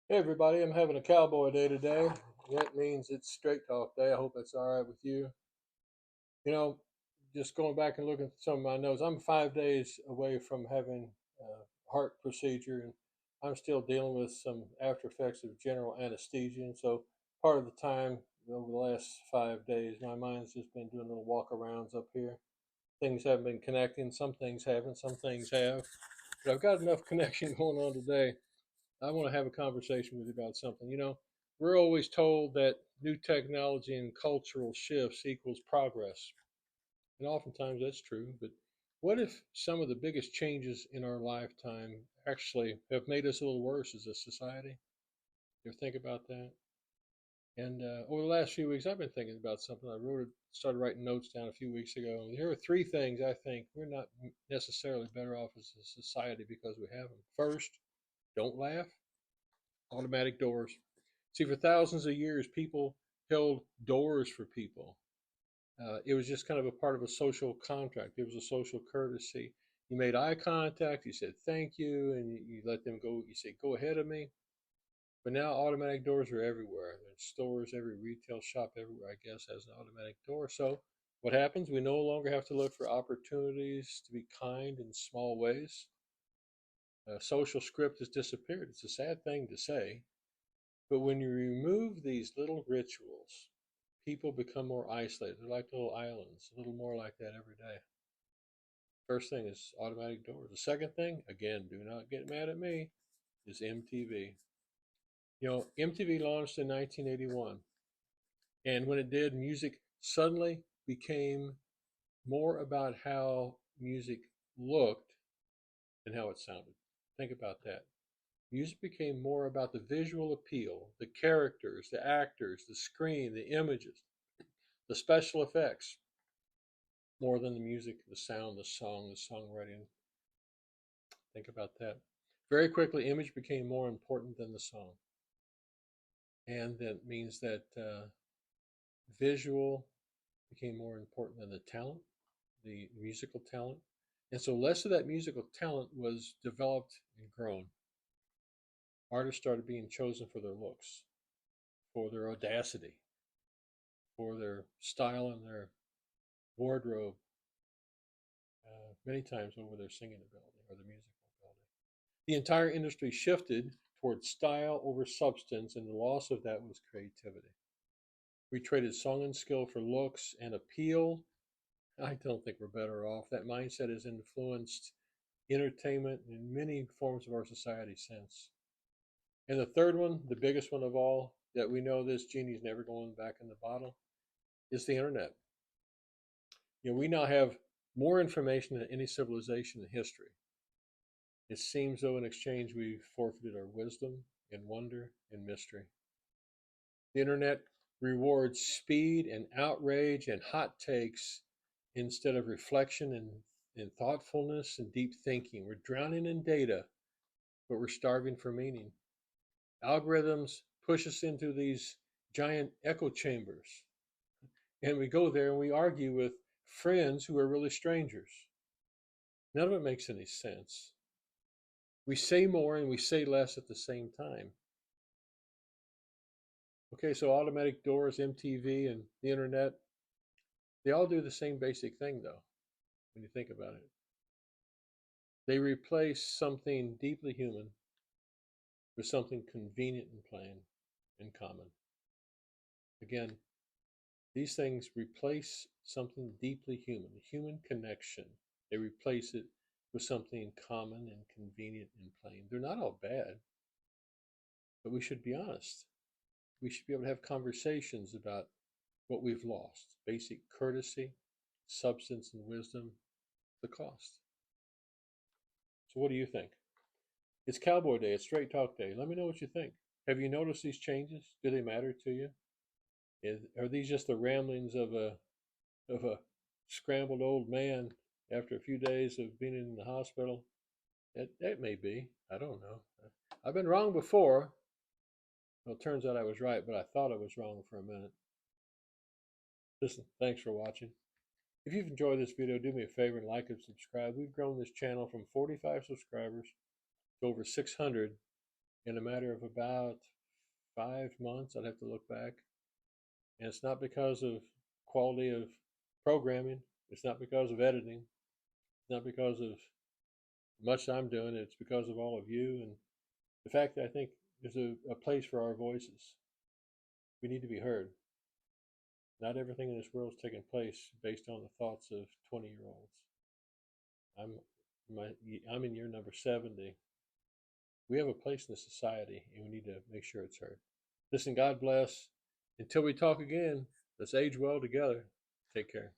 Hey everybody, I'm having a cowboy day today. That means it's straight talk day. I hope that's all right with you. You know, just going back and looking at some of my notes, I'm 5 days away from having a heart procedure, and I'm still dealing with some after effects of general anesthesia. And so, part of the time over the last 5 days, my mind's just been doing little walk arounds up here. Things haven't been connecting. Some things haven't. Some things have. But I've got enough connection going on today. I want to have a conversation with you about something. We're always told that new technology and cultural shifts equals progress. And oftentimes that's true. But what if some of the biggest changes in our lifetime actually have made us a little worse as a society? You ever think about that? And over the last few weeks, I've been thinking about something. Started writing notes down a few weeks ago. Here are three things I think we're not necessarily better off as a society because we have them. First, don't laugh. Automatic doors. See, for thousands of years, people held doors for people. It was just kind of a part of a social contract. It was a social courtesy. You made eye contact, you said thank you, and you let them go. You say, go ahead of me. But now automatic doors are everywhere. There's stores, every retail shop everywhere, I guess, has an automatic door. So what happens? We no longer have to look for opportunities to be kind in small ways. Social script has disappeared. It's a sad thing to say, but when you remove these little rituals, people become more isolated. They're like little islands, a little more like that every day. First thing is automatic doors. The second thing, again, do not get mad at me, is MTV. MTV launched in 1981. And when it did, music suddenly became more about how music looked than how it sounded. Think about that. Music became more about the visual appeal, the characters, the actors, the screen, the images, the special effects, more than the music, the sound, the song, the songwriting. Think about that. Very quickly, image became more important than the song. And that means that visual became more important than the talent, the musical talent. And so less of that musical talent was developed and grown. Artists started being chosen for their looks, for their audacity, for their style and their wardrobe, many times over their singing ability or their musical ability. The entire industry shifted towards style over substance, and the loss of that was creativity. We traded song and skill for looks and appeal. I don't think we're better off. That mindset has influenced entertainment in many forms of our society since. And the third one, the biggest one of all, that we know this genie's never going back in the bottle, is the internet. We now have more information than any civilization in history. It seems though in exchange we've forfeited our wisdom and wonder and mystery. The internet rewards speed and outrage and hot takes instead of reflection and thoughtfulness and deep thinking. We're drowning in data, but we're starving for meaning. Algorithms push us into these giant echo chambers, and we go there and we argue with friends who are really strangers. None of it makes any sense. We say more and we say less at the same time. Okay, so automatic doors, MTV, and the internet, they all do the same basic thing, though, when you think about it. They replace something deeply human with something convenient and plain and common. Again, these things replace something deeply human, a human connection. They replace it with something common and convenient and plain. They're not all bad, but we should be honest. We should be able to have conversations about what we've lost: basic courtesy, substance, and wisdom, the cost. So, what do you think? It's Cowboy Day, it's Straight Talk Day. Let me know what you think. Have you noticed these changes? Do they matter to you? Are these just the ramblings of a scrambled old man after a few days of being in the hospital? That may be. I don't know. I've been wrong before. Well, it turns out I was right, but I thought I was wrong for a minute. Listen, thanks for watching. If you've enjoyed this video, do me a favor and like and subscribe. We've grown this channel from 45 subscribers to over 600 in a matter of about 5 months. I'd have to look back. And it's not because of quality of programming. It's not because of editing. It's not because of much I'm doing. It's because of all of you and the fact that I think there's a place for our voices. We need to be heard. Not everything in this world is taking place based on the thoughts of 20-year-olds. I'm I'm in year number 70. We have a place in the society, and we need to make sure it's heard. Listen, God bless. Until we talk again, let's age well together. Take care.